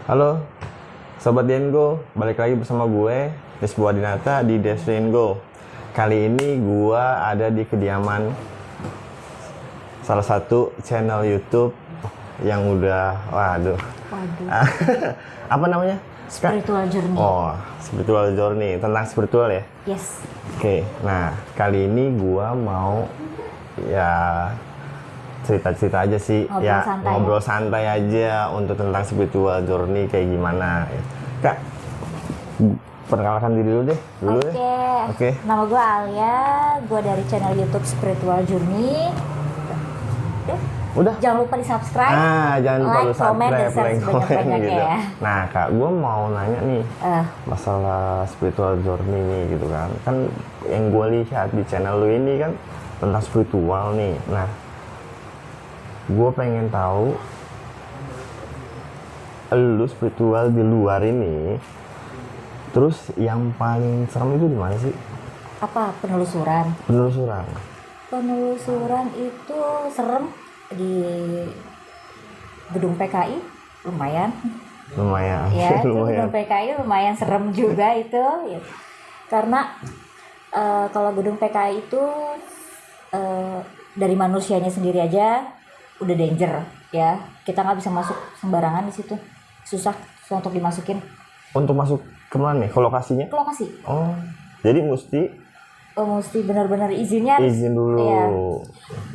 Halo, Sobat Dengo, balik lagi bersama gue, Desbua Dinata di Desdengo. Kali ini gue ada di kediaman salah satu channel YouTube yang udah, waduh. Apa namanya? Spiritual Journey. Oh, Spiritual Journey, tentang spiritual ya? Yes. Oke, nah kali ini gue mau ya cerita-cerita aja sih, ngobrol santai aja untuk tentang spiritual journey kayak gimana. Kak, perkenalkan diri dulu deh. Oke. Nama gue Alia, gue dari channel YouTube Spiritual Journey. Udah. Jangan lupa di subscribe. Jangan lupa like, comment, dan share sebanyak-banyaknya gitu. ya. Nah kak, gue mau nanya nih masalah spiritual journey nih gitu kan. Kan yang gue lihat di channel lu ini kan tentang spiritual nih. Nah, gue pengen tahu lu spiritual di luar ini, terus yang paling serem itu di mana sih? Apa penelusuran? Penelusuran itu serem di gedung PKI, lumayan. Ya, lumayan. Gedung PKI lumayan serem juga itu. Ya. Karena kalau gedung PKI itu dari manusianya sendiri aja udah danger ya, kita nggak bisa masuk sembarangan di situ, susah untuk dimasukin. Untuk masuk kemana nih? Ke lokasinya? Ke lokasi. Oh, jadi mesti benar-benar izin dulu ya.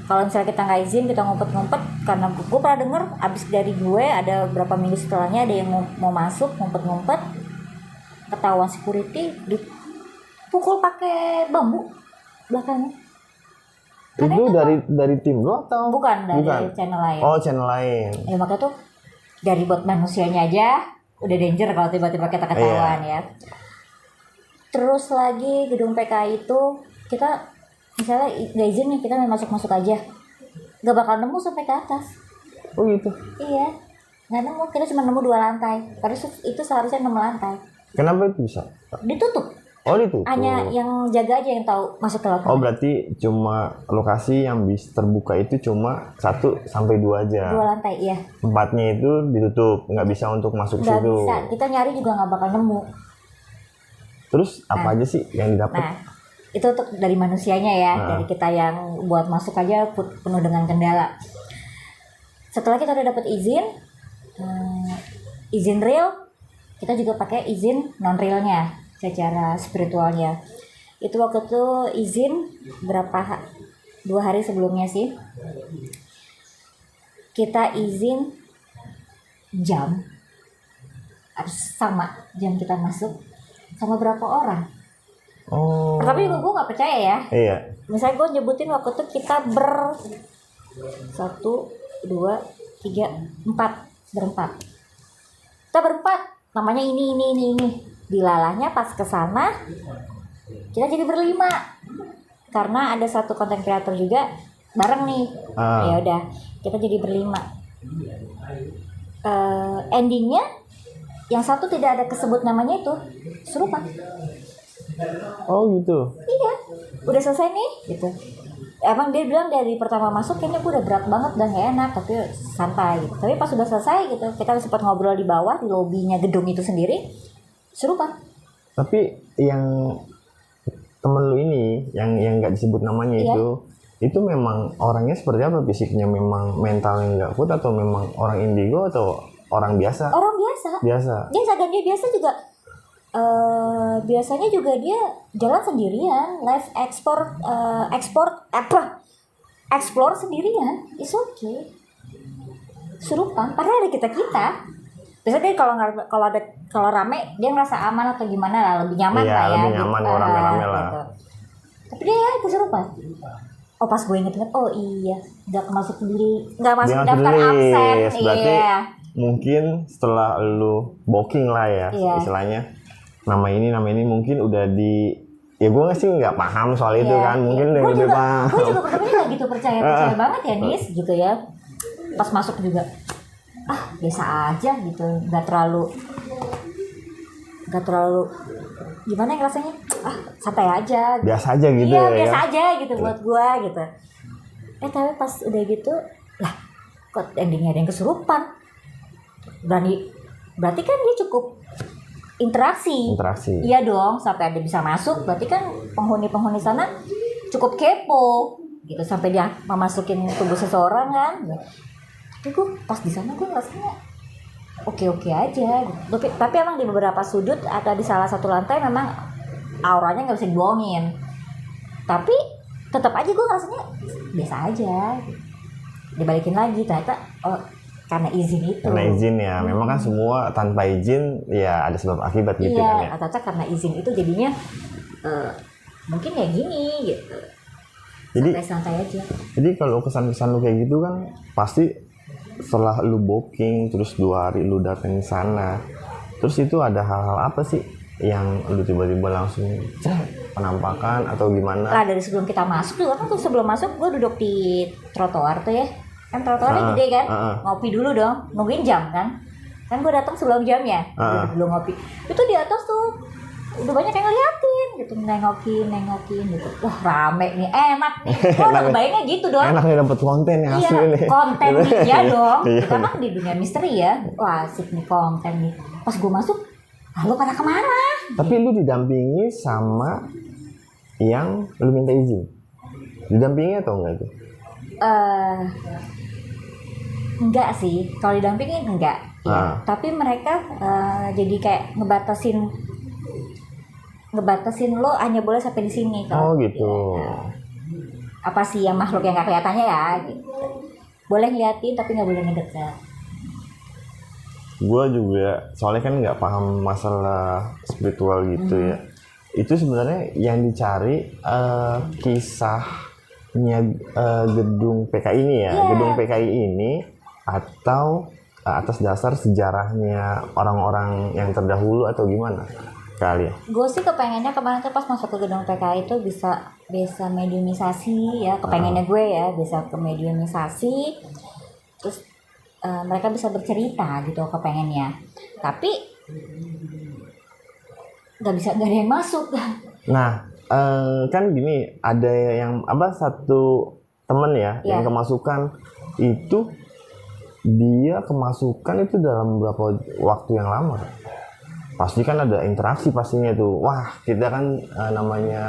Kalau misalnya kita nggak izin, kita ngumpet-ngumpet, karena gue pernah denger abis dari gue ada berapa minggu setelahnya ada yang mau masuk ngumpet-ngumpet, ketahuan security dipukul pakai bambu belakangnya. Itu dari tim lo atau? Bukan, dari channel lain. Oh, channel lain. Ya makanya tuh dari buat manusianya aja udah danger kalau tiba-tiba kita ketahuan ya. Terus lagi gedung PKI itu kita misalnya nggak izin nih, kita main masuk aja, nggak bakal nemu sampai ke atas. Oh gitu? Iya, nggak nemu, kita cuma nemu 2 lantai. Padahal itu seharusnya 6 lantai. Kenapa itu bisa? Ditutup. Oh ditutup. Hanya yang jaga aja yang tahu masuk ke lokasi. Oh berarti cuma lokasi yang bisa terbuka itu cuma 1 sampai 2 aja. 2 lantai, iya. 4-nya itu ditutup, nggak bisa untuk masuk situ. Nggak bisa, kita nyari juga nggak bakal nemu. Terus apa aja sih yang didapat? Nah, itu untuk dari manusianya ya, dari kita yang buat masuk aja penuh dengan kendala. Setelah kita udah dapat izin real, kita juga pakai izin non realnya secara spiritualnya. Itu waktu itu izin 2 hari sebelumnya sih, kita izin jam harus sama jam kita masuk sama berapa orang. Oh. Tapi gue nggak percaya ya. Iya. Misalnya gue nyebutin waktu itu kita 1, 2, 3, 4 berempat. Kita berempat, namanya ini. Dilalahnya pas kesana kita jadi berlima. Karena ada satu content creator juga bareng nih. Ya udah, kita jadi berlima. Endingnya yang satu tidak ada kesebut namanya itu kesurupan. Oh gitu. Iya, udah selesai nih gitu. Emang dia bilang dari pertama masuk kayaknya gue udah berat banget, udah gak enak, tapi santai gitu. Tapi pas udah selesai gitu, kita sempat ngobrol di bawah di lobinya gedung itu sendiri, kesurupan. Tapi yang temen lu ini yang nggak disebut namanya itu memang orangnya seperti apa? Fisiknya memang mentalnya nggak kuat atau memang orang indigo atau orang biasa? Orang biasa. Dan dia biasa juga. Biasanya juga dia jalan sendirian, live explore sendirian, is okay. Surupan, padahal ada kita. Biasanya dia kalau rame dia ngerasa aman atau gimana lah, lebih nyaman lah ya. Lebih nyaman gitu, rame-rame lah. Gitu. Tapi dia kesurupan. Oh pas gue inget-inget, oh iya, nggak masuk daftar absen. Berarti mungkin setelah lu booking lah ya, istilahnya. Nama ini mungkin udah ya gue sih nggak paham soal itu kan, mungkin gue juga pertamanya nggak gitu percaya banget ya Nis gitu ya. Pas masuk juga biasa aja gitu, nggak terlalu gimana yang rasanya, santai aja biasa aja gitu. Biasa aja gitu buat gue gitu. Tapi pas udah gitu lah, kok endingnya ada yang kesurupan, berani berarti kan dia cukup interaksi. Iya dong, sampai ada bisa masuk, berarti kan penghuni sana cukup kepo gitu sampai dia memasukin tubuh seseorang kan. Tapi gue pas di sana gue rasanya oke aja. Tapi emang di beberapa sudut atau di salah satu lantai memang auranya nggak bisa dibohongin. Tapi tetap aja gue rasanya biasa aja. Dibalikin lagi ternyata karena izin itu. Karena izin ya, memang kan semua tanpa izin ya ada sebab akibat gitu kan ya. Iya, ternyata karena izin itu jadinya mungkin ya gini gitu. Jadi santai aja. Jadi kalau kesan-kesan lu kayak gitu kan pasti setelah lu booking terus 2 hari lu datang ke sana. Terus itu ada hal-hal apa sih yang lu tiba-tiba langsung penampakan atau gimana? Lah dari sebelum kita masuk juga kan tuh sebelum masuk gue duduk di trotoar tuh ya. Kan trotoarnya gede kan, ngopi dulu dong, nungguin jam kan gue datang sebelum jamnya, belum ngopi. Itu di atas tuh udah banyak yang ngeliatin gitu, nengokin gitu. Wah rame nih, enak nih. Udah kebayangnya gitu dong. Enak nih dapet konten yang asli nih. Konten dia dong. Kita kan di dunia misteri ya. Wah asik nih konten nih. Pas gue masuk, lalu pada kemana? Tapi lu didampingi sama yang lu minta izin. Didampingi atau enggak tuh? Enggak sih, kalau didampingin enggak ya. Tapi mereka jadi kayak ngebatasin lo hanya boleh sampai di sini kalau gitu ya. Apa sih yang makhluk yang nggak kelihatannya ya gitu. Boleh ngeliatin tapi nggak boleh ngedekat. Gue juga soalnya kan nggak paham masalah spiritual gitu ya. Itu sebenarnya yang dicari kisahnya gedung PKI ini ya. Gedung PKI ini atau atas dasar sejarahnya orang-orang yang terdahulu atau gimana kali ya? Gue sih kepengennya kemarin tuh pas masuk ke gedung PKI itu bisa mediumisasi ya, kepengennya gue ya bisa ke mediumisasi, terus mereka bisa bercerita gitu kepengennya, tapi nggak ada yang masuk. Nah kan gini, ada yang satu temen ya yang kemasukan itu. Dia kemasukan itu dalam berapa waktu yang lama? Pasti kan ada interaksi pastinya tuh. Wah, kita kan namanya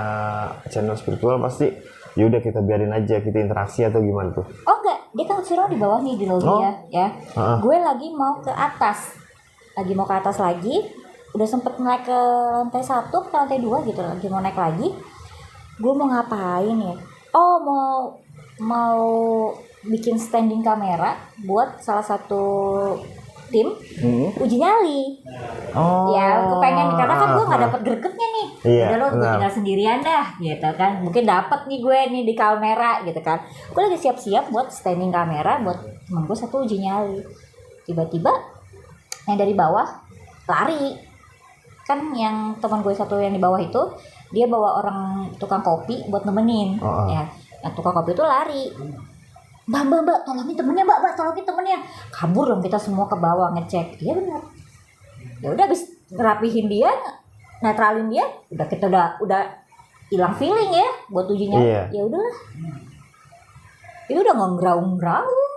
channel spiritual pasti yaudah kita biarin aja, kita interaksi atau gimana tuh? Oh enggak, dia kan suruh di bawah nih di lobby ya. Gue lagi mau ke atas. Lagi, udah sempet naik ke lantai 1 ke lantai 2 gitu, lagi mau naik lagi. Gue mau ngapain ya? Oh, mau bikin standing kamera buat salah satu tim uji nyali. Ya kepengen karena kan gue nggak dapet gregetnya nih. Udah lo gue tinggal sendirian dah gitu kan. Mungkin dapet nih gue nih di kamera gitu kan. Gue lagi siap-siap buat standing kamera buat temen gue satu uji nyali. Tiba-tiba yang dari bawah lari. Kan yang teman gue satu yang di bawah itu dia bawa orang tukang kopi buat nemenin. Ya, yang tukang kopi itu lari. Mbak, tolongin temennya, Mbak, tolongin temennya. Kabur dong kita semua ke bawah ngecek. Iya benar. Ya udah habis ngerapihin dia, netralin dia, kita udah hilang feeling ya buat ujinya. Ya udahlah. Dia udah ngegraung-graung.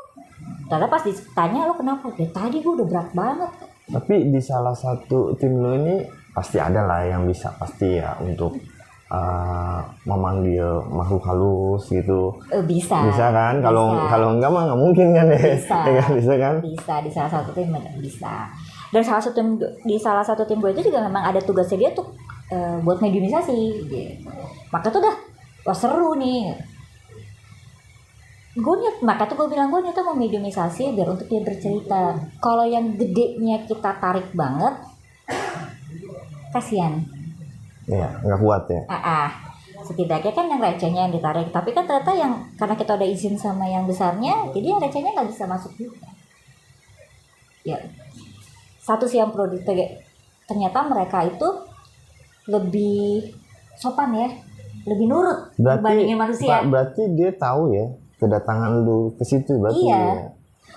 Ternyata pas ditanya lo kenapa? Ya tadi gue udah berat banget. Tapi di salah satu tim lo ini pasti ada lah yang bisa pasti ya untuk memanggil makhluk halus gitu. Bisa kan? Kalau enggak mah nggak mungkin kan ya? Bisa kan? Bisa di salah satu tim bisa. Dan di salah satu tim gue itu juga memang ada tugasnya dia tuh buat mediumisasi. Gitu. Maka tuh wah seru nih. Maka tuh gue bilang gue tuh mau mediumisasi biar untuk dia bercerita. Kalau yang gedenya kita tarik banget, kasihan. Iya, nggak kuat ya. Setidaknya kan yang recehnya yang ditarik, tapi kan ternyata yang karena kita udah izin sama yang besarnya, jadi yang recehnya nggak bisa masuk juga. Ya, satu sih yang perlu ternyata mereka itu lebih sopan ya, lebih nurut dibandingin manusia. Berarti dia tahu ya kedatangan lu ke situ berarti. Iya. Ya.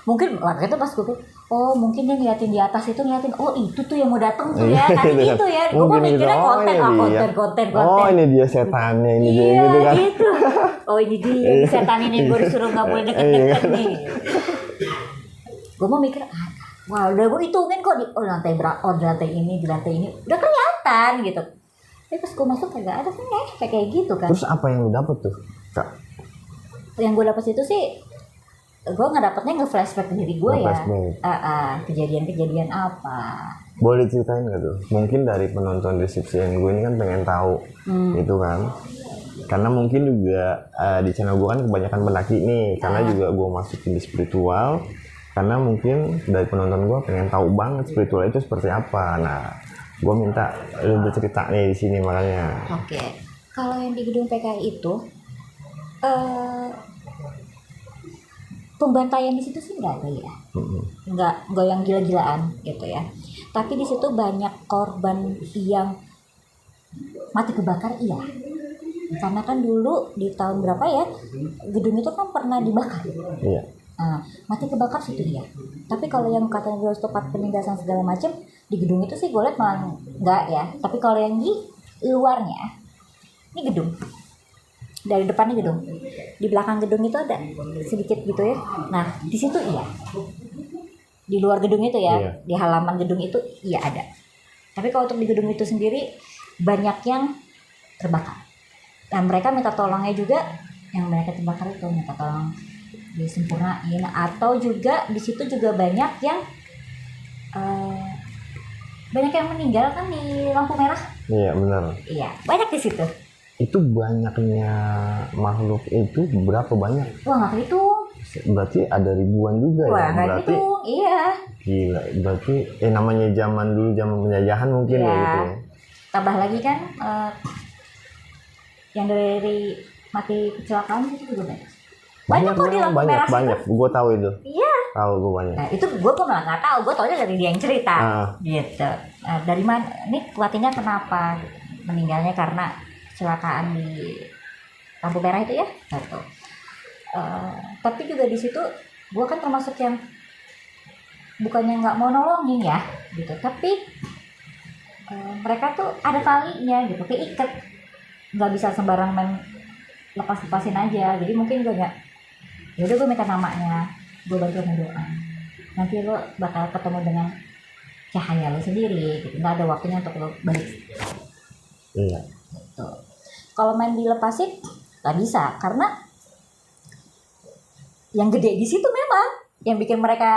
Mungkin waktu itu pas gue mungkin dia ngeliatin di atas itu ngeliatin itu tuh yang mau datang tuh ya tadi gitu ya. Gue mau mikirnya konten. Ini dia setannya ini dia gitu kan. Gitu. Ini dia setan ini gue disuruh nggak boleh deket-deket nih. Gue mau mikir Wah, udah gue hitungin kok di lantai berapa, di lantai ini, di lantai ini. Udah kelihatan gitu. Tapi pas gue masuk kagak ada kan kayak gitu kan. Terus apa yang lu dapet tuh, Kak? Yang gue dapet itu sih, gue nggak dapetnya nge-flashback ke diri gue ya. Kejadian-kejadian apa. Boleh ceritain gak tuh? Mungkin dari penonton deskripsian gue ini kan pengen tahu gitu kan. Karena mungkin juga di channel gue kan kebanyakan pendaki nih. Karena juga gue masukin di spiritual. Karena mungkin dari penonton gue pengen tahu banget spiritual itu seperti apa. Nah, gue minta lu bercerita nih di sini makanya. Oke. Kalau yang di gedung PKI itu pembantaian di situ sih nggak ada ya. Nggak yang gila-gilaan gitu ya. Tapi di situ banyak korban yang mati kebakar, iya. Karena kan dulu di tahun berapa ya, gedung itu kan pernah dibakar. Iya. Nah, mati kebakar situ iya. Tapi kalau yang katanya gue tempat penindasan segala macam di gedung itu sih gue liat malah nggak ya. Tapi kalau yang di luarnya, ini gedung. Dari depannya gedung. Di belakang gedung itu ada sedikit gitu ya. Nah, di situ iya. Di luar gedung itu ya, di halaman gedung itu iya ada. Tapi kalau untuk di gedung itu sendiri banyak yang terbakar. Dan mereka minta tolongnya juga, yang mereka terbakar itu minta tolong disempurnain, atau juga di situ juga banyak yang meninggal kan di lampu merah. Iya benar. Iya, banyak di situ. Itu banyaknya makhluk itu berapa banyak? Wah, nggak kehitung. Berarti ada ribuan juga. Wah, ya. nggak Berarti kehitung. Iya. gila. Berarti namanya zaman dulu, zaman penjajahan mungkin ya gitu. Tambah lagi kan yang dari mati kecelakaan itu juga banyak. Banyak kok di lampu merah situ. Banyak. Gue tahu itu. Iya. Tahu gue banyak. Nah, itu gue malah nggak tahu. Gue taunya dari dia yang cerita. Gitu. Dari mana? Ini matinya kenapa? Meninggalnya karena kecelakaan di lampu merah itu ya. Gitu. Tapi juga di situ gue kan termasuk yang bukannya nggak mau nolongin ya, gitu. Tapi mereka tuh ada talinya gitu, keikat. Nggak bisa sembarang main lepasin aja. Jadi mungkin gue nggak, ya udah gue minta namanya, gue bantu doa, nanti lo bakal ketemu dengan cahaya lo sendiri gitu. Nggak ada waktunya untuk lo balik. Iya. Gitu. Kalau main dilepasin nggak bisa, karena yang gede di situ memang yang bikin mereka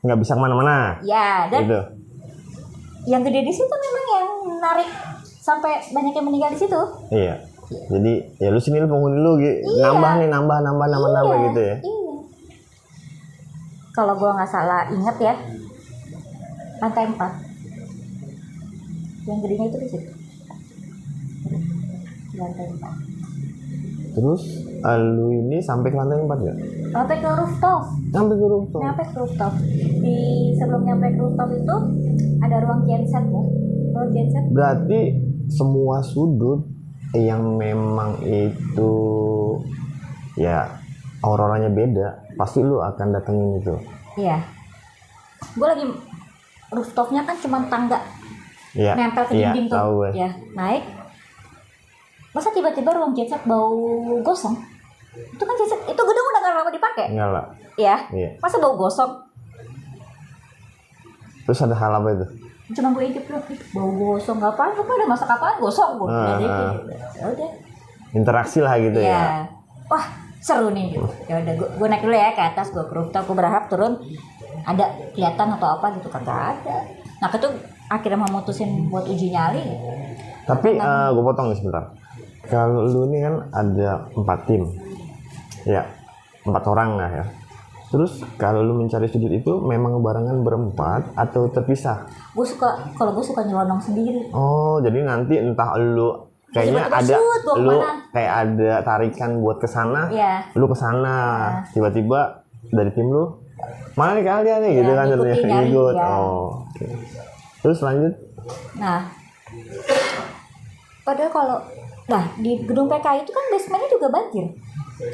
nggak bisa kemana-mana. Ya, dan gitu. Yang gede di situ memang yang narik sampai banyak yang meninggal di situ. Iya. Jadi ya lu sini lu penghuni lu gitu. Iya. Nambah gitu ya. Iya. Kalau gua nggak salah inget ya, lantai 4. Yang gedenya itu di situ. Lantai 4. Terus lu ini sampai ke lantai 4 nggak? Sampai ke rooftop. Sampai ke rooftop. Nyampe ke rooftop. Sebelum nyampe ke rooftop itu ada ruang genset ya. Ruang genset. Berarti semua sudut yang memang itu ya auroranya beda, pasti lu akan datengin itu. Iya. Gue lagi rooftopnya kan cuma tangga. Iya. Nempel ke dinding tuh. Tahu gue. Ya, naik. Masa tiba-tiba ruang genset bau gosong? Itu kan genset, itu gedung udah gak lama dipakai. Enggak lah. Ya. Iya. Masa bau gosong? Terus ada hal apa itu? Cuma gue intip loh, bau gosong nggak apa-apa, ada masak apaan gosong gue. Udah. Interaksi lah gitu ya. Wah seru nih. Ya udah, gue naik dulu ya ke atas, gue ke rooftop, gue berharap turun ada kelihatan atau apa gitu, kagak ada. Nah itu akhirnya memutusin buat uji nyali. Tapi gue potong nih sebentar. Kalau lu ini kan ada 4 tim, ya 4 orang lah ya. Terus kalau lu mencari sudut itu memang barengan berempat atau terpisah? Kalau gue suka nyelonong sendiri. Oh, jadi nanti entah lu kayaknya ada lu kayak ada tarikan buat ke sana. Iya. Lu ke sana. Tiba-tiba dari tim lu, mana nih kalian nih gitu kan katanya ikut. Ya. Oh, okay. Terus lanjut. Nah, padahal di gedung PKI itu kan basementnya juga banjir,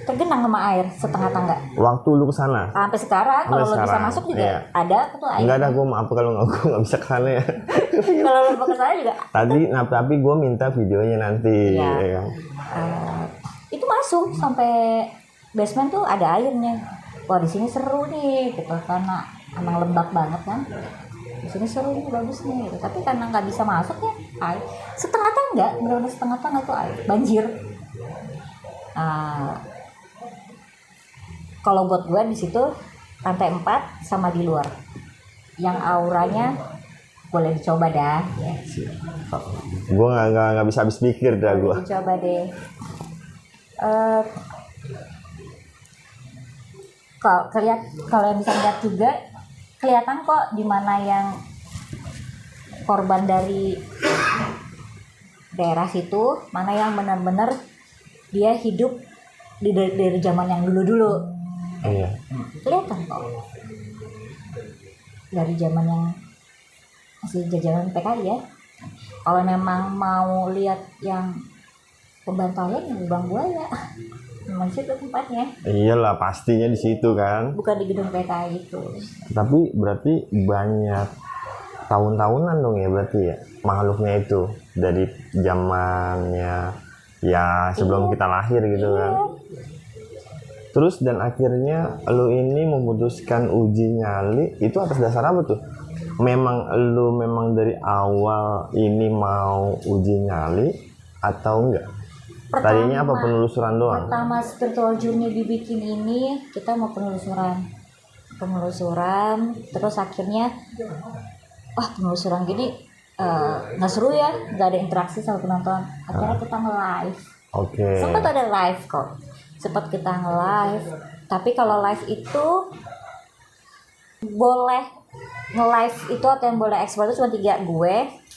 tergenang sama air setengah tangga. Waktu lu kesana? Sampai sekarang, kalau lo bisa masuk juga ada tuh air. Enggak ada, gue maaf kalau nggak bisa kesana ya. Kalau lo mau kesana juga. Tapi gue minta videonya nanti. Iya. Ya kan? Itu masuk sampai basement tuh ada airnya. Wah di sini seru nih, gitu karena emang lembab banget kan. Di sini seru nih, bagus nih gitu. Tapi karena nggak bisa masuk ya air setengah tangga, benar-benar setengah tangga tuh air banjir. Nah, kalau buat gue di situ lantai 4 sama di luar yang auranya boleh dicoba dah ya. Gue nggak bisa habis pikir dah gue. Dicoba deh. Kalau yang bisa lihat juga kelihatan kok di mana yang korban dari daerah situ, mana yang benar-benar dia hidup dari zaman yang dulu-dulu. Iya. Kelihatan kok dari zaman yang masih jajanan PKI ya. Kalau memang mau lihat yang pembantaian ya Lubang Buaya, memang situ tempatnya. Iyalah pastinya di situ kan. Bukan di gedung PKI itu. Tapi berarti banyak tahun-tahunan dong ya berarti ya makhluknya itu dari zamannya ya sebelum kita lahir gitu kan. Terus dan akhirnya lu ini memutuskan uji nyali itu atas dasar apa tuh? Memang dari awal ini mau uji nyali atau enggak? Tadinya apa penelusuran doang? Pertama spiritual journey dibikin ini kita mau penelusuran, terus akhirnya penelusuran gini nggak seru ya, nggak ada interaksi sama penonton. Akhirnya kita nge-live. Oke. Sempat ada live kok. Sempat kita nge-live. Tapi kalau live itu boleh nge-live itu atau yang boleh ekspor itu cuma 3 gue,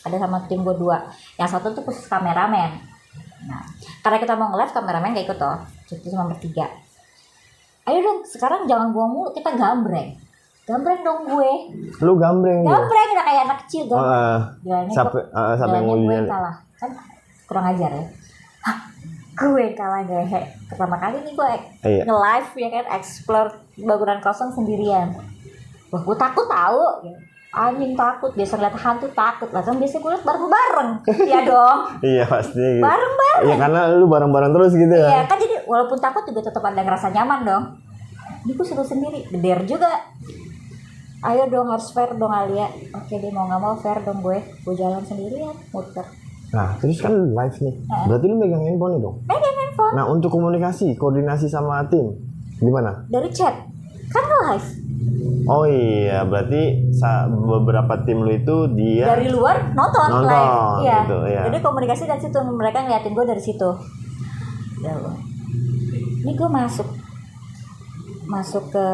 ada sama tim gue 2. Yang satu tuh khusus kameramen. Nah, karena kita mau nge-live kameramen gak ikut toh. Jadi cuma bertiga. Ayo dong, sekarang jangan buang mulu, kita gambreng. Gambreng dong gue. Lu gambreng ya? Gambreng udah kayak anak kecil gambreng. Sampai gue kalah. Kan kurang ajar ya. Gue kalah gehe. Pertama kali nih gue nge-live ya kan, explore bangunan kosong sendirian. Wah, gue takut tahu. Anjing takut, biasa ngeliat hantu takut lah kan, biasa gue liat bareng-bareng. Iya dong. Iya pasti gitu. Bareng-bareng. Iya karena lu bareng-bareng terus gitu ya. Iya kan, jadi walaupun takut juga tetap ada ngerasa nyaman dong. Ini gue seru sendiri, geder juga. Ayo dong, harus fair dong Alia. Oke deh, mau nggak mau fair dong gue jalan sendirian, muter. Nah terus kan live nih, berarti lu megang handphone dong? Megang handphone. Nah untuk koordinasi sama tim gimana? Dari chat, kan live. Oh iya, berarti beberapa tim lu itu dia dari luar nonton live, iya. Gitu, iya. Jadi komunikasi dari situ, mereka ngeliatin gue dari situ. Ya, ini gue masuk ke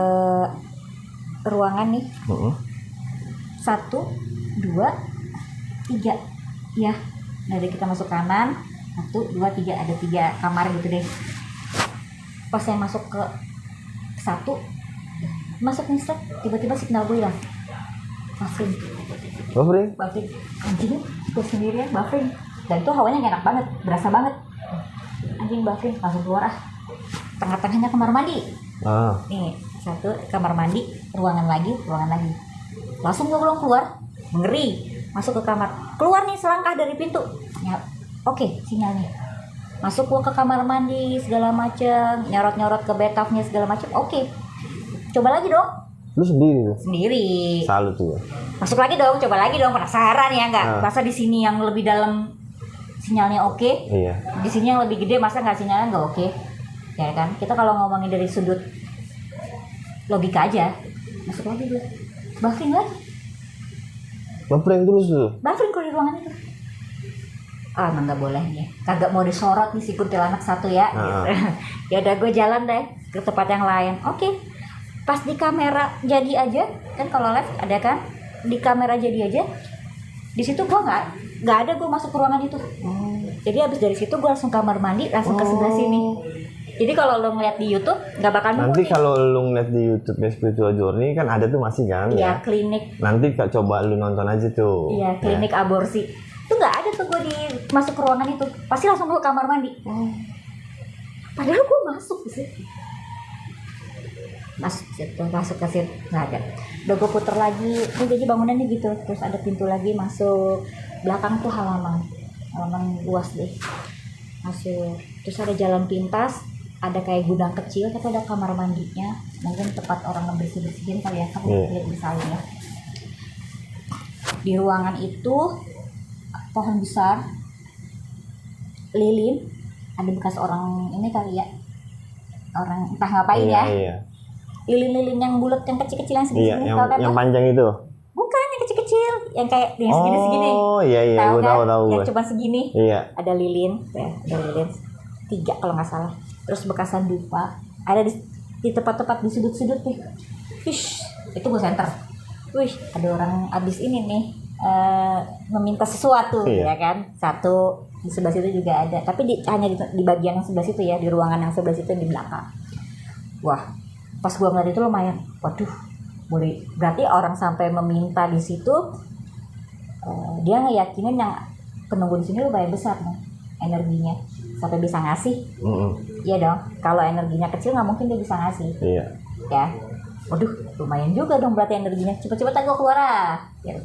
ruangan nih. 1, 2, 3, ya. Dari kita masuk kanan, 1, 2, 3, ada 3 kamar gitu deh. Pas saya masuk ke 1, masuk nih set, tiba-tiba signal gue hilang. Buffering, anjing, gue sendirian buffering. Dan itu hawanya gak enak banget, berasa banget. Anjing buffering, langsung keluar Tengah-tengahnya kamar mandi. Nih, 1 kamar mandi, ruangan lagi. Langsung gue belum keluar, ngeri. Masuk ke kamar, keluar nih selangkah dari pintu. Ya, oke, sinyalnya. Masuk gue ke kamar mandi segala macem, nyorot-nyorot ke bathtubnya segala macem. Oke. Coba lagi dong. Lu sendiri tuh? Sendiri. Salut tuh. Masuk lagi dong, coba lagi dong, penasaran ya nggak? Masa di sini yang lebih dalam sinyalnya oke? Iya. Di sini yang lebih gede masa nggak sinyalnya nggak oke? Ya kan? Kita kalau ngomongin dari sudut logika aja, masuk lagi dulu. Buffering lagi. Buffering terus tuh? Buffering kalau di ruangan itu. Emang nggak boleh nih. Kagak mau disorot nih si kuntilanak 1 ya. Ya udah, gue jalan deh ke tempat yang lain. Oke. Pas di kamera jadi aja, kan kalau live ada kan, di kamera jadi aja. Di situ gue nggak ada, gue masuk ke ruangan itu. Jadi abis dari situ gue langsung kamar mandi, langsung ke sebelah sini. Jadi kalau lo ngeliat di YouTube nggak bakal nemu. Nanti kalau lo ngeliat di YouTube Spiritual Journey kan ada tuh masih kan? Iya, klinik. Nanti coba lu nonton aja tuh. Iya, klinik aborsi. Itu nggak ada tuh gue masuk ke ruangan itu. Pasti langsung ke kamar mandi. Padahal gue masuk ke situ. Masuk ke situ nggak ada. Udah gue puter lagi. Jadi bangunannya gitu. Terus ada pintu lagi masuk. Belakang tuh halaman luas deh. Masuk. Terus ada jalan pintas. ada kayak gudang kecil tapi ada kamar mandinya, mungkin tempat orang ngebersih-bersihin kali ya, kan lihat di salin ya. Di ruangan itu pohon besar, lilin, ada bekas orang ini kali ya, orang entah ngapain ya. Iya. Lilin-lilin yang bulat, yang kecil-kecil yang Iya, segini-segini, yang, tahu kan? yang panjang itu. Bukan yang kecil-kecil, yang kayak yang segini-segini. Oh iya, Tahu gue kan? tahu Yang gue. cuma segini. Iya. Ada lilin, ya, ada lilin 3 kalau nggak salah. Terus bekasan dupa, ada di tempat-tempat di sudut-sudut nih. Wish, itu gue center. Wih, ada orang abis ini nih meminta sesuatu, Iya. ya kan? Satu di sebelah situ juga ada, tapi hanya di bagian yang sebelah situ ya, di ruangan yang sebelah situ di belakang. Wah, pas gue ngeliat itu lumayan, waduh, boleh. Berarti orang sampai meminta di situ, dia ngeyakinin yang penunggu di sini lumayan besar nih energinya, sampai bisa ngasih. Iya dong, kalau energinya kecil nggak mungkin dia bisa ngasih. Iya. Ya, waduh, lumayan juga dong berarti energinya. Cepet-cepetan gue keluar ya.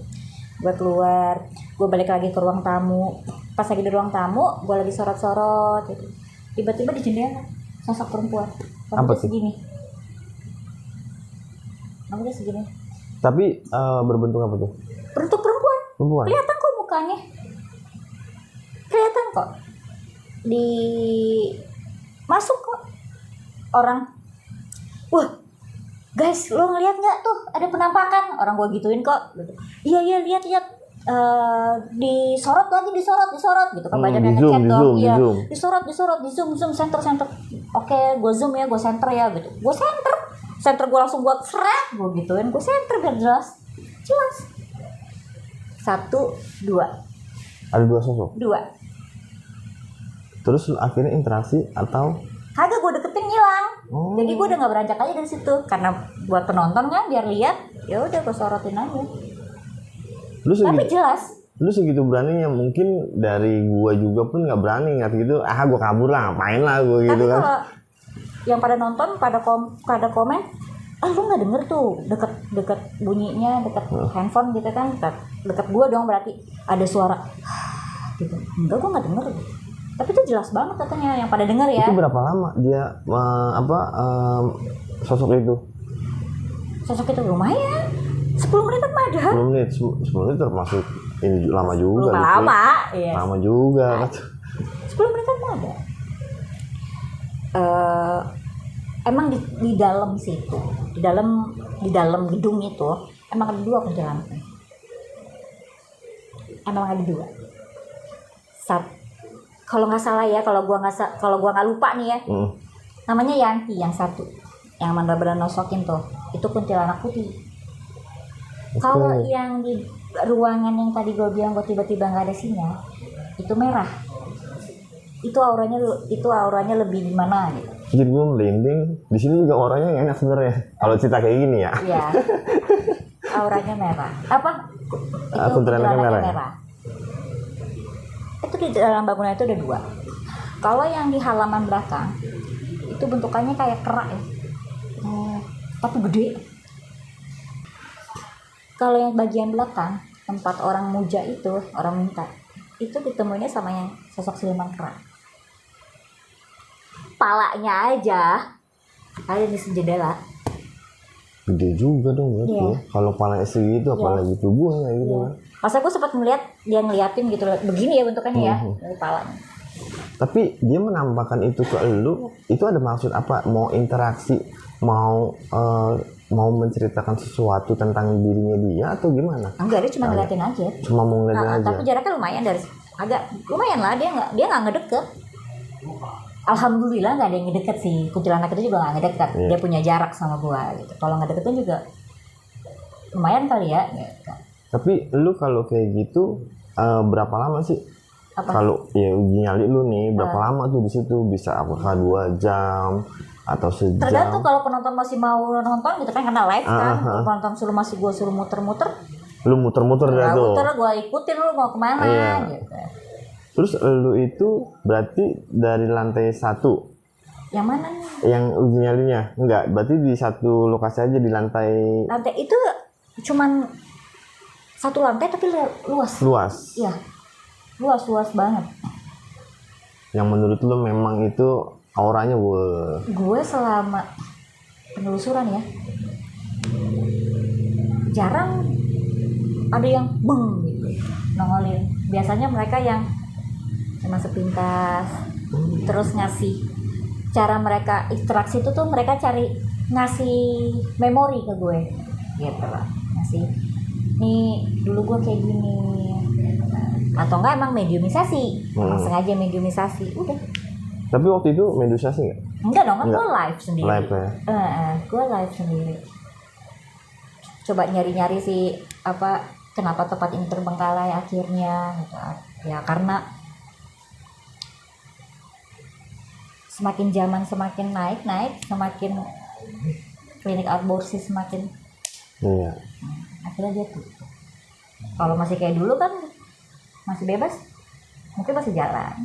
Gue keluar, gue balik lagi ke ruang tamu. Pas lagi di ruang tamu, gue lagi sorot-sorot gitu. Tiba-tiba di jendela sosok perempuan. Apa Rambutnya tuh? segini. Rambutnya segini. Tapi berbentuk apa tuh? Bentuk perempuan. Perempuan. Kelihatan kok mukanya. Kelihatan kok. Di masuk kok orang. Wah, guys, lo ngeliat nggak tuh ada penampakan? Orang gue gituin kok. Iya lihat. Disorot gitu kan, banyak yang Di zoom, ngechat di dong. zoom, di Iya, zoom. disorot di zoom center. Oke, gue zoom ya, gue center ya gitu. Gue center gue langsung buat seret, gue gituin, gue center biar jelas. 1, 2. Ada 2 sosok. Terus akhirnya interaksi atau? Kagak, gue deketin hilang. Oh. Jadi gue udah nggak beranjak aja dari situ, karena buat penonton kan biar lihat. Ya udah gue sorotin aja. Tapi jelas. Lu segitu beraninya, mungkin dari gua juga pun nggak berani ngat gitu. Gua kabur lah, ngapain lah gua gitu Tapi kan. kalau yang pada nonton pada komen, lu nggak denger tuh deket bunyinya, deket handphone gitu kan, deket gua dong, berarti ada suara gitu. Enggak, gua nggak denger. Tapi itu jelas banget katanya yang pada denger ya. Itu berapa lama dia sosok itu? Sosok itu lumayan 10 menit mah ada. 10 menit, 10 menit termasuk ini lama juga. Lama, iya. Lama juga. 10 menit mah ada. Emang di dalam situ, di dalam gedung itu emang ada 2 kuntilanak. Emang ada 2. Kalau nggak salah ya, kalau gua nggak lupa nih ya, namanya Yanti yang satu, yang benar-benar nosokin tuh, itu kuntilanak putih. Kalau yang di ruangan yang tadi gue bilang gue tiba-tiba nggak ada sinyal, itu merah. Itu auranya lebih gimana gitu. Jadi gue merinding. Di sini juga orangnya enak sebenarnya. Kalau cerita kayak gini ya. Iya. Auranya merah. Apa? Itu kuntilanaknya merah. Itu di dalam bangunan itu ada 2. Kalau yang di halaman belakang itu bentukannya kayak kerak ya. Tapi gede. Kalau yang bagian belakang tempat orang muja itu, orang minta, itu ditemuinnya sama yang sosok siluman kera. Palanya aja ada di jendela. Gede juga dong berarti. Iya. Ya. Kalau palanya segitu apalagi tubuhnya gitu kan. Pas aku sempat ngeliat dia ngeliatin gitu, begini ya bentukannya ya, dari palanya. Tapi dia menampakkan itu ke lu, itu ada maksud apa? Mau interaksi, mau menceritakan sesuatu tentang dirinya dia atau gimana? Enggak, dia cuma ngeliatin aja. Cuma mau ngeliatin aja. Tapi jaraknya lumayan, agak lumayan lah, dia nggak ngedeket. Alhamdulillah nggak ada yang ngedeket sih. Kuntilanak itu juga nggak ngedeket. Iya. Dia punya jarak sama gua gitu. Kalau ngedeketin juga lumayan kali ya. Gitu. Tapi lu kalau kayak gitu berapa lama sih? Apa? Kalau ya uji nyali lu nih berapa lama tuh di situ? Bisa apakah 2 jam atau sejam? Tergantung kalau penonton masih mau nonton gitu kan, karena live kan. Kalau penonton masih gua suruh muter-muter. Lu muter-muter dah tuh. Muter, gua ikutin lu mau kemana gitu. Terus lu itu berarti dari lantai 1? Yang mana nih? Yang uji nyalinya? Enggak, berarti di satu lokasi aja di lantai. Lantai itu cuman 1 lantai tapi luas. Luas. Iya. Luas banget. Yang menurut lu memang itu Auranya wah. Gue selama penelusuran ya, jarang ada yang beng gitu nongolin. Biasanya mereka yang cuma sepintas, terus ngasih, cara mereka interaksi itu tuh mereka cari ngasih memori ke gue gitu lah, ngasih nih dulu gue kayak gini, atau enggak emang mediumisasi, sengaja mediumisasi udah. Tapi waktu itu mediumisasi nggak? Enggak dong, kan Enggak. gue live sendiri. Live ya. Gue live sendiri. Coba nyari-nyari sih apa kenapa tempat ini terbengkalai akhirnya gitu. Ya karena semakin zaman semakin naik, semakin klinik aborsi semakin Iya. akhirnya dia tutup. Kalau masih kayak dulu kan masih bebas, mungkin masih jalan.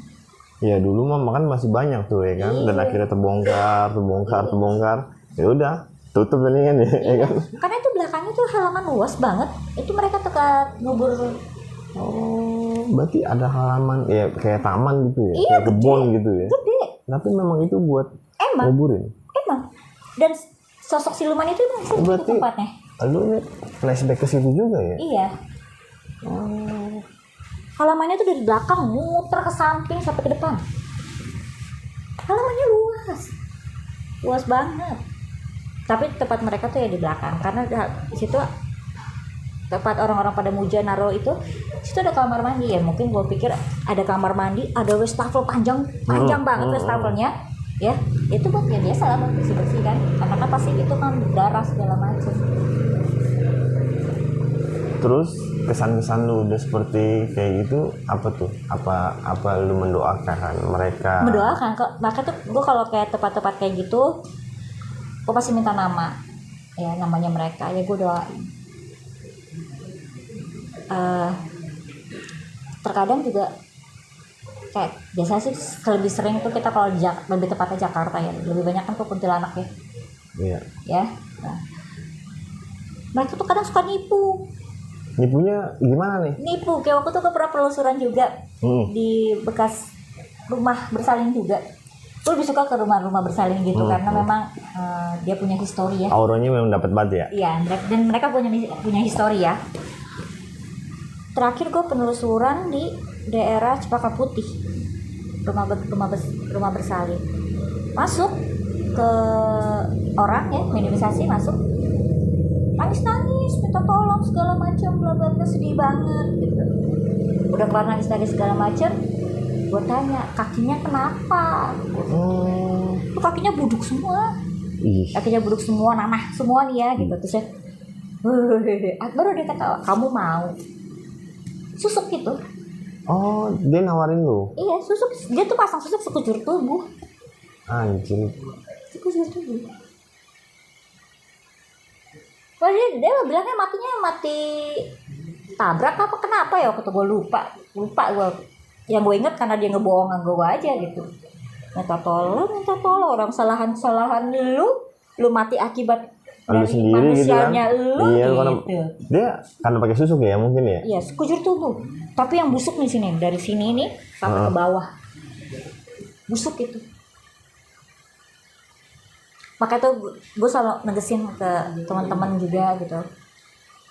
Iya dulu mah kan masih banyak tuh ya kan, dan Iya. akhirnya terbongkar. Ya udah, tutup ini kan ya, ya kan. Karena itu belakangnya tuh halaman luas banget. Itu mereka tukar ngubur. Oh, berarti ada halaman ya kayak taman gitu ya, Iya, kayak kebun gitu ya. Gede. Tapi memang itu buat Emang. nguburin. Dan sosok siluman itu emang sih Berarti tempatnya. lu nih flashback ke situ juga ya? Iya. Halamannya tuh dari belakang muter ke samping sampai ke depan. Halamannya luas banget. Tapi tempat mereka tuh ya di belakang, karena di situ tempat orang-orang pada muja naro itu, situ ada kamar mandi ya. Mungkin gue pikir ada kamar mandi, ada wastafel panjang banget wastafelnya. Ya, itu buat ya biasa lah buat bersih kan. Karena kan pasti itu kan darah segala macam. Terus kesan-kesan lu udah seperti kayak gitu apa tuh? Apa lu mendoakan mereka? Mendoakan kok. Makanya tuh gue kalau kayak tempat-tempat kayak gitu, gue pasti minta nama, ya namanya mereka, ya gue doain. Terkadang juga kayak biasa sih lebih sering itu kita kalau lebih tepatnya Jakarta ya, lebih banyak kan ke Kuntilanak ya. Iya. Ya. Nah, mereka tuh kadang suka nipu. Nipunya gimana nih? Nipu kayak waktu tuh gue pernah penelusuran juga di bekas rumah bersalin juga. Gue lebih suka ke rumah-rumah bersalin gitu karena memang dia punya histori ya. Auranya memang dapat banget ya? Iya, dan mereka punya histori ya. Terakhir gue penelusuran di daerah Cepaka Putih, rumah bersalin. Masuk ke orang ya, mediumisasi masuk, nangis minta tolong segala macam, bla bla bla, sedih banget gitu. Udah kelar nangis segala macam, gue tanya kakinya kenapa? Tuh kakinya buduk semua. Kakinya buduk semua, nanah semua nih ya gitu. Terus ya baru dia ketawa, kamu mau susuk gitu. Oh, dia nawarin lu? Iya, susuk. Dia tuh pasang susuk sekujur tubuh. Anjir. Sekujur tubuh. Wah, dia bilangnya matinya mati tabrak apa kenapa ya, waktu gue lupa gue. Yang gue inget karena dia ngebohong gue aja gitu. Minta tolong orang kesalahan lu mati akibat Lu dari sendiri gitu kan? manusianya lu Iya, gitu. Dia karena pakai susuk ya mungkin ya? Iya, sekujur tubuh. Tapi yang busuk di sini, dari sini nih sampai ke bawah. Busuk itu. Makanya tuh gue selalu negesin ke teman-teman juga gitu.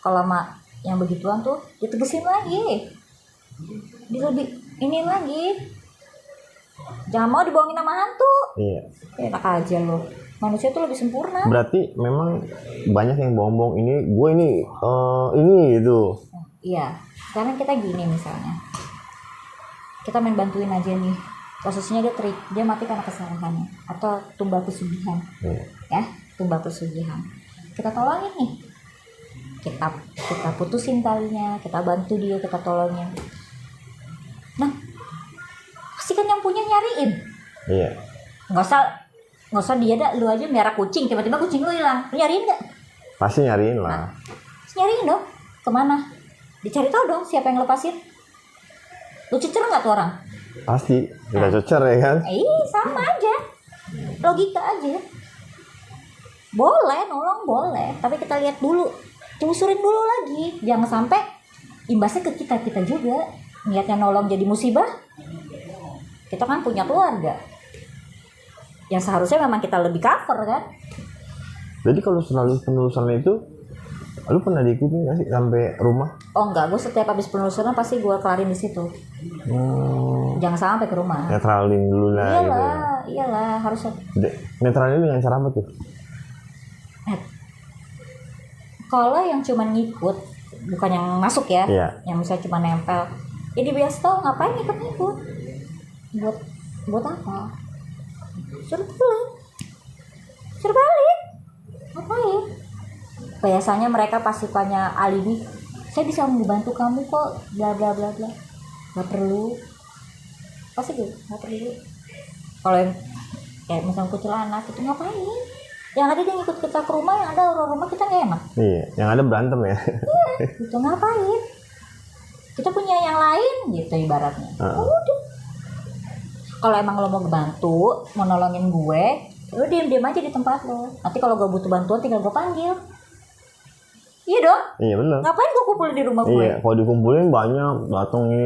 Kalau sama yang begituan tuh ditegesin lagi. Dia lebih ini lagi. Jangan mau dibohongin sama hantu. Iya. Enak aja lo. Manusia tuh lebih sempurna. Berarti memang banyak yang bohong-bohong ini gitu. Iya. Sekarang kita gini misalnya. Kita main bantuin aja nih. Kasusnya dia mati karena kesalahannya atau tumbal pesugihan. Ya, tumbal pesugihan. Kita tolongin nih. Kita putusin talinya, kita bantu dia, kita tolongin. Nah, pasti kan yang punya nyariin. Iya. Nggak usah dia dah, lu aja merah kucing, tiba-tiba kucing lu hilang, lu nyariin nggak? Pasti nyariin lah. Nyariin dong, kemana? Dicari tahu dong siapa yang lepasin. Lu cecer nggak tuh orang? Pasti, udah cocer ya kan? Sama aja, logika aja. Boleh nolong boleh, tapi kita lihat dulu, telusurin dulu lagi, jangan sampai imbasnya ke kita juga. Niatnya nolong jadi musibah. Kita kan punya keluarga. yang seharusnya memang kita lebih cover kan. Jadi kalau selalu penelusuran itu, lu pernah diikuti nggak sih sampai rumah? Oh enggak, gue setiap habis penelusuran pasti gue kelarin di situ. Jangan sampai ke rumah. Netralin dulu lah gitu. Iyalah harusnya. Netralin dengan cara apa tuh? Kalau yang cuma ngikut, bukan yang masuk ya, Iya. yang misalnya cuma nempel, ya biasa tau ngapain ngikut-ngikut? Buat apa? Suruh pulang, suruh balik, ngapain? Biasanya mereka pasti punya alibi, saya bisa membantu kamu kok, bla bla bla bla. Gak perlu, pasti gitu, gak perlu. Kalau yang kayak misalnya kucil anak itu ngapain? Yang ada dia ngikut kita ke rumah, yang ada orang rumah kita gak enak. Iya, yang ada berantem ya. Iya, itu ngapain? Kita punya yang lain gitu ibaratnya. Udah. Kalau emang lo mau bantu, mau nolongin gue, lo diam-diam aja di tempat lo. Nanti kalau gue butuh bantuan tinggal gue panggil. Iya dong? Iya benar. Ngapain gue kumpul di rumah gue? Iya, kalau dikumpulin banyak,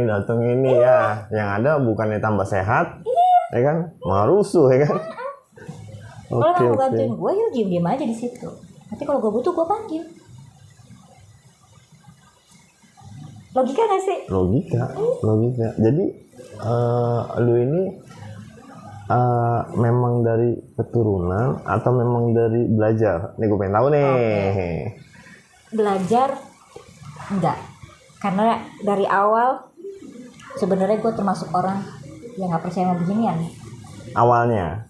datang ini ya. Yang ada bukannya tambah sehat, ya kan? Malah rusuh ya kan? Kalau mau bantuin gue, ya diam-diam aja di situ. Nanti kalau gue butuh gue panggil. Logika gak sih? Logika. Jadi lu ini memang dari keturunan atau memang dari belajar? Nih gue pengen tahu nih. Okay. Belajar enggak, karena dari awal sebenarnya gue termasuk orang yang nggak percaya sama beginian. Awalnya?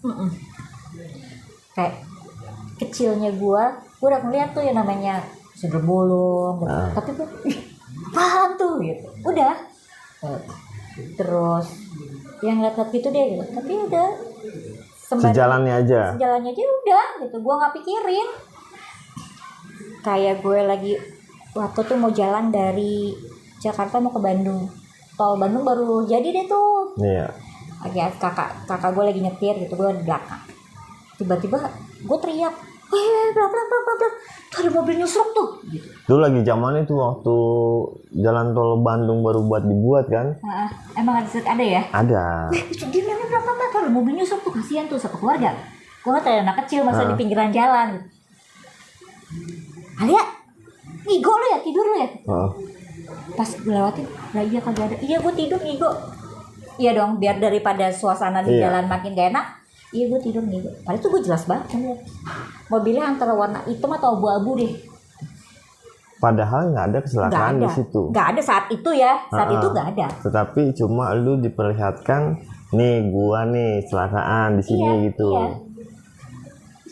Kayak kecilnya gue udah ngeliat tuh yang namanya sundel bolong, tapi gue apaan tuh gitu, udah. Terus yang lihat-lihat gitu deh gitu, tapi udah sejalannya aja udah gitu, gue nggak pikirin. Kayak gue lagi waktu tuh mau jalan dari Jakarta mau ke Bandung, tol Bandung baru jadi deh tuh. Iya. Lagi kakak gue lagi nyetir gitu, gue di belakang. Tiba-tiba gue teriak, bla bla bla bla, ada mobil nyusruk tuh. Gitu. Dulu lagi zamannya tuh waktu jalan tol Bandung baru dibuat kan? Emang ada ya? Ada. Dia memang bla bla bla, ada mobil nyusruk tuh, kasihan tuh satu keluarga. Gue nggak tahu anak kecil masa di pinggiran jalan. Alia, ngigo lu ya, tidur lu ya? Pas lewatin, lah iya kagak ada. Iya gue tidur ngigo. Iya dong, biar daripada suasana di jalan makin gak enak. Iya gue tidur ngigo. Padahal itu gue jelas banget kan lihat. Mobilnya antara warna hitam atau abu-abu deh. Padahal nggak ada kecelakaan di situ. Nggak ada saat itu ya, saat itu nggak ada. Tetapi cuma lu diperlihatkan, nih gua nih kecelakaan di sini gitu.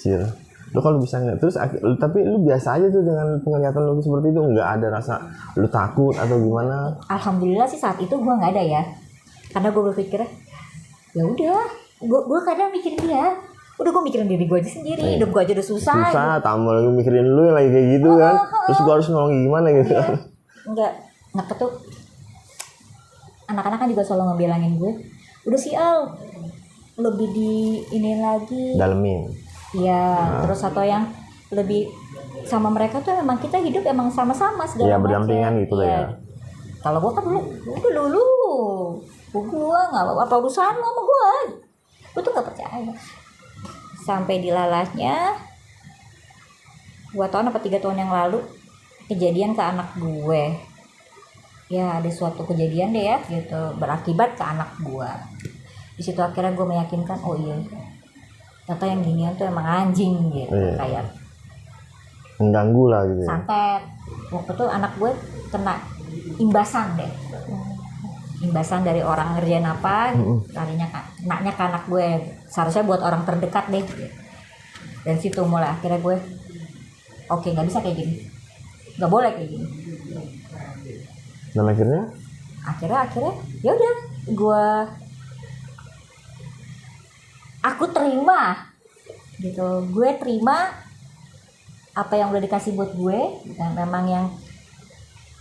Iya. Lu kalau bisa ngeliat terus, tapi lu biasa aja tuh dengan penglihatan lu seperti itu, nggak ada rasa lu takut atau gimana? Alhamdulillah sih saat itu gua nggak ada ya, karena gue berpikir ya udah, gue kadang mikirin dia, udah gue mikirin diri gue aja sendiri, hidup gue aja udah susah. Susah, tambah lagi mikirin lu yang lagi kayak gitu kan, terus gua harus nolong gimana gitu. Nggak tuh, anak-anak kan juga selalu ngebilangin gue, udah sih Al, lebih di ini lagi. Dalemin. Iya, terus atau yang lebih sama mereka tuh memang kita hidup emang sama-sama segala macam. Iya, berdampingan gitu lah ya. Kalau gue kan dulu, gue nggak apa urusan lo sama gue tuh nggak percaya. Sampai dilalahnya 2 tahun apa 3 tahun yang lalu kejadian ke anak gue. Ya ada suatu kejadian deh ya, gitu berakibat ke anak gue. Di situ akhirnya gue meyakinkan, oh iya. Ternyata yang ginian tuh emang anjing gitu, kayak mengganggu lah gitu. Santet. Waktu itu anak gue kena imbasan deh. Imbasan dari orang ngerjain apa, larinya kenanya ke anak gue. Seharusnya buat orang terdekat deh. Dan situ mulai akhirnya gue, oke, nggak bisa kayak gini, nggak boleh kayak gini. Dan akhirnya ya udah aku terima gitu, gue terima apa yang udah dikasih buat gue, dan memang yang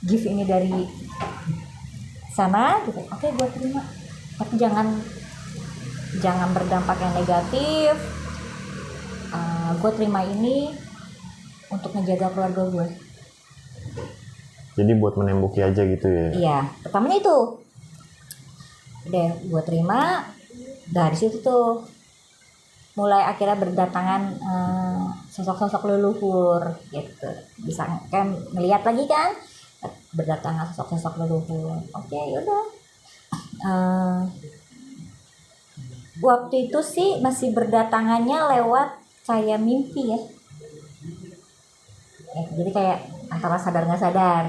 gift ini dari sana gitu. Oke, gue terima, tapi jangan berdampak yang negatif. Gue terima ini untuk menjaga keluarga gue. Jadi buat menembuki aja gitu ya? Iya, pertamanya itu deh gue terima. Dari situ tuh mulai akhirnya berdatangan sosok-sosok leluhur gitu. Bisa kan ngelihat lagi kan berdatangan sosok-sosok leluhur. Oke, yaudah. Waktu itu sih masih berdatangannya lewat kayak mimpi ya. Jadi kayak antara sadar nggak sadar.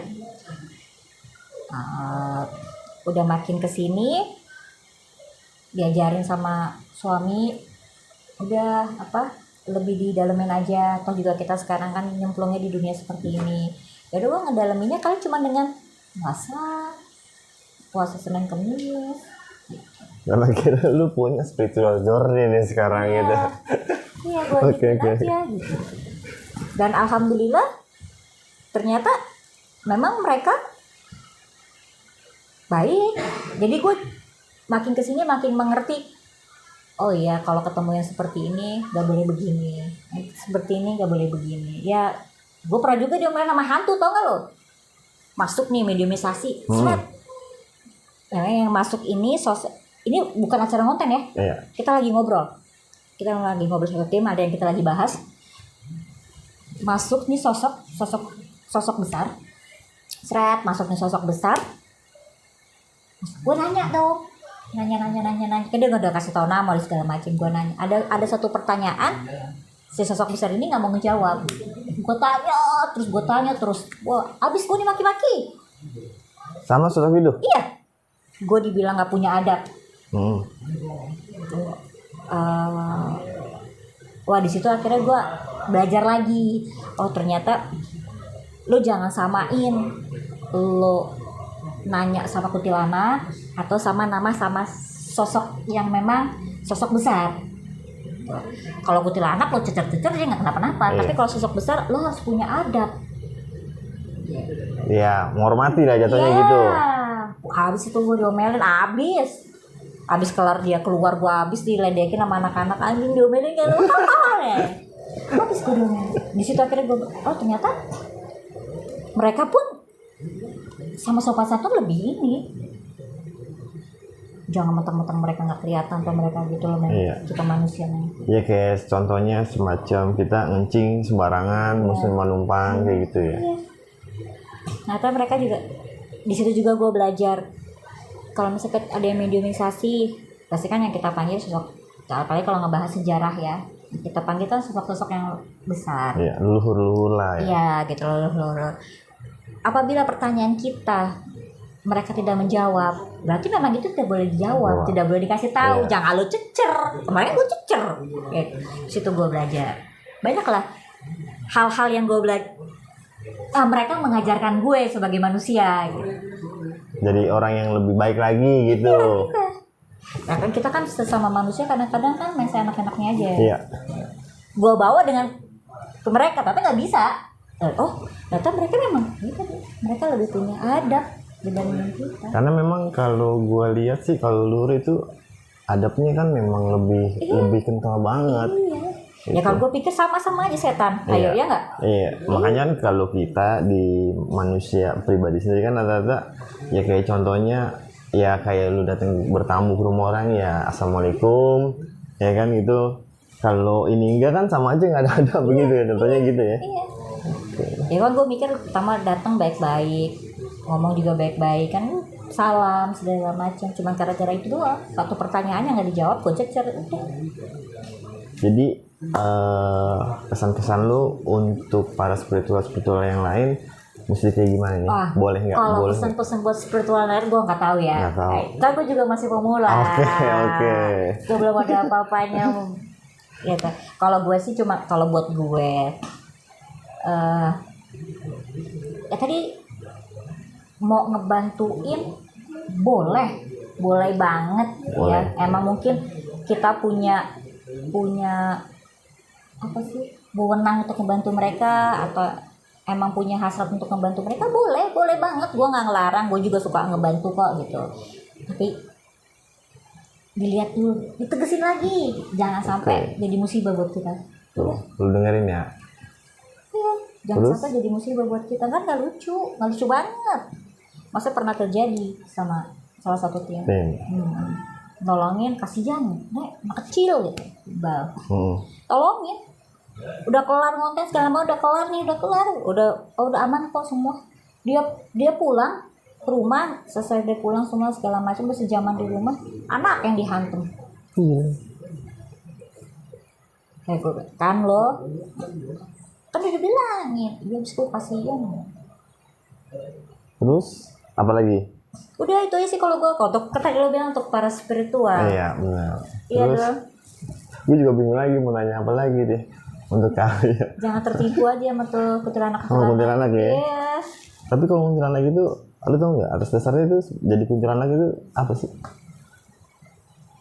Udah makin kesini diajarin sama suami, udah lebih didalemin aja. Toh juga kita sekarang kan nyemplungnya di dunia seperti ini. Ya udah gue ngedaleminnya kali cuma dengan puasa Senin Kemis. Dan akhirnya lu punya spiritual journey nih sekarang gitu. Iya, gue aja gitu. Dan alhamdulillah ternyata memang mereka baik. Jadi gue makin kesini makin mengerti. Oh iya, kalau ketemu yang seperti ini gak boleh begini, seperti ini gak boleh begini. Ya gue pernah juga diomelin sama hantu, tau gak lo? Masuk nih mediumisasi, yang masuk ini ini bukan acara konten ya. Iya. Kita lagi ngobrol satu tim, ada yang kita lagi bahas. Masuk nih sosok besar. Masuk nih sosok besar. Gue nanya dong. Nanya. Kan dia udah kasih tau nama segala macam. Gue nanya. Ada satu pertanyaan. Si sosok besar ini nggak mau ngejawab. Gue tanya terus. Wah, abis gue dimaki-maki. Sama sosok itu? Iya. Gue dibilang nggak punya adab. Wah, di situ akhirnya gue belajar lagi. Oh, ternyata lo jangan samain lo nanya sama kuntilanak atau sama sosok yang memang sosok besar. Kalau kuntilanak lo cecer-cecer dia nggak kenapa-napa. Tapi kalau sosok besar lo harus punya adab. Iya, menghormati lah jatuhnya gitu. Habis itu gue diomelin abis kelar dia keluar, gue abis diledekin sama anak-anak, anjing diomelin kayak lu ya. Habis gue diomelin. Di situ akhirnya gue, oh ternyata mereka pun sama sopan santun lebih ini. Jangan mentang-mentang mereka nggak kelihatan atau mereka gitu loh, kita manusianya. Iya, kayak contohnya semacam kita ngencing sembarangan, musim menumpang kayak gitu ya. Iya. Nah, ternyata mereka juga di situ juga gue belajar. Kalau misalnya ada yang mediumisasi, pasti kan yang kita panggil sosok, apalagi kalau ngebahas sejarah ya, kita panggil kan sosok-sosok yang besar. Iya, leluhur lah ya. Iya, gitu leluhur. Apabila pertanyaan kita mereka tidak menjawab, berarti memang itu tidak boleh dijawab, tidak boleh dikasih tahu. Jangan lo cecer, kemarin gue cecer. Situ gue belajar. Banyaklah hal-hal yang gue belajar. Mereka mengajarkan gue sebagai manusia gitu. Jadi orang yang lebih baik lagi gitu. Nah kan kita kan sesama manusia kadang-kadang kan main seenak-enaknya aja. Iya. Gue bawa dengan ke mereka tapi nggak bisa. Ternyata mereka lebih punya adab dibanding kita. Karena memang kalau gue lihat sih kalau luhur itu adabnya kan memang lebih kental banget. Iya. Ya kalau gue pikir sama-sama aja setan. Ayo ya nggak? Iya. Makanya kalau kita di manusia pribadi sendiri kan rata-rata ya kayak contohnya ya kayak lu datang bertamu ke rumah orang ya assalamualaikum ya kan gitu. Kalau ini enggak kan sama aja nggak ada begitu ya contohnya gitu ya. Iya. Ya kan gue mikir pertama datang baik-baik, ngomong juga baik-baik kan, salam segala macam. Cuman gara-gara itu doang, satu pertanyaan yang nggak dijawab gue cecer udah. Jadi pesan-pesan lu untuk para spiritual yang lain mesti kayak gimana nih? Boleh nggak? Kalau pesan-pesan buat spiritual lain gue nggak tahu ya. Nggak tahu. Kan gue juga masih pemula. Oke. Gue belum ada apa-apanya. Gitu. Kalau gue sih cuma kalau buat gue, ya tadi mau ngebantuin boleh banget ya. Emang mungkin kita punya apa sih wewenang untuk membantu mereka atau emang punya hasrat untuk membantu mereka, boleh banget. Gue nggak ngelarang, gue juga suka ngebantu kok gitu. Tapi dilihat dulu, ditegesin lagi, jangan sampai jadi musibah buat kita. Tuh, lu dengerin ya. Iya, jangan sampai jadi musibah buat kita, kan nggak lucu banget. Masa pernah terjadi sama salah satu tim. nolongin, kasihan nek anak kecil gitu bal, Hmm. tolongin. Udah kelar ngonten segala macam, udah kelar nih, udah aman kok semua. Dia pulang ke rumah, selesai dia pulang semua segala macam, udah sejaman di rumah, anak yang dihantam. Iya. Kayak gue kan lo kan udah bilangin, dia habis gue kasihan. Terus apa lagi? Udah itu aja sih kalau gue, kalau untuk tadi lo bilang untuk para spiritual. Iya benar. Iya Terus dong. gue juga bingung lagi mau nanya apa lagi deh untuk kalian. Jangan tertipu aja sama tuh kuntilanak. Sama kuntilanak ya. Iya. Tapi kalau kuntilanak itu, lu tau nggak atas dasarnya itu jadi kuntilanak itu apa sih?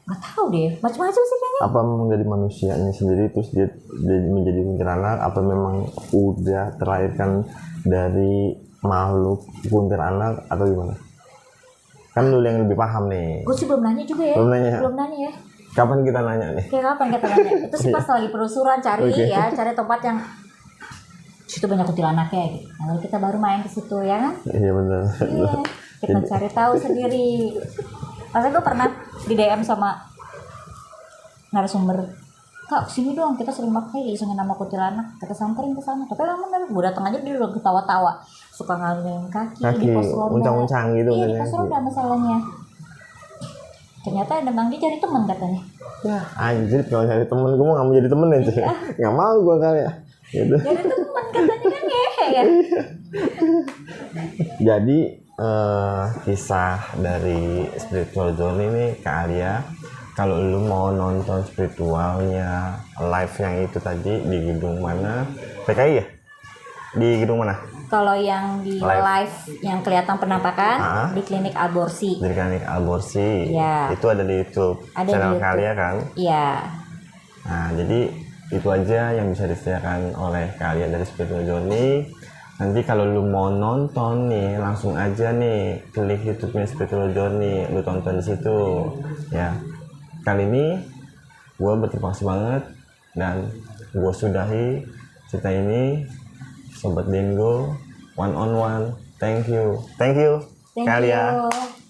Gak tahu deh, macam-macam sih kayaknya. Apa memang dari manusianya sendiri terus dia menjadi kuntilanak? Apa memang udah terlahirkan dari makhluk kuntilanak atau gimana? Kan lu yang lebih paham nih. Gue sih belum nanya juga ya. Belum nanya. Belum nanya ya. Kapan kita nanya nih? Kayak kapan kita nanya? Itu sih pas lagi penelusuran cari Oke. ya, cari tempat yang situ banyak kuntilanaknya gitu. Lalu kita baru main ke situ ya kan? Iya benar. Iya. Kita cari tahu sendiri. Masa gue pernah di DM sama narasumber, Kak sini dong, kita sering pakai isengin nama kuntilanak, kita samperin ke sana. Tapi emang bener, gue datang aja dia udah ketawa-tawa, suka ngalungin kaki di pos ronda. uncang-uncang gitu Iya kan di ya. pos ronda masalahnya. Ternyata emang dia cari teman katanya. Ya anjir kalau cari temen, gue mau nggak mau jadi temen aja. Nggak mau gue kali ya. Gitu. Jadi teman katanya kan ngehe ya. Jadi kisah dari spiritual zone ini Kak Alia, kalau lu mau nonton spiritualnya live yang itu tadi di gedung mana? PKI ya? Di gedung mana? Kalau yang di Live. live yang kelihatan penampakan Ah. di klinik aborsi. Dari Klinik Alborsi. Iya. Itu ada di YouTube Ada di channel YouTube. Kak Alia kan? Iya. Nah, jadi itu aja yang bisa disediakan oleh kalian dari Spiritual Journey. Nanti kalau lu mau nonton nih, langsung aja nih klik YouTube-nya Spiritual Journey, lu tonton di situ. Ya. Kali ini gue berterima kasih banget dan gue sudahi cerita ini. Sobat Dingo, one on one. Thank you. Thank Kak Alia. you.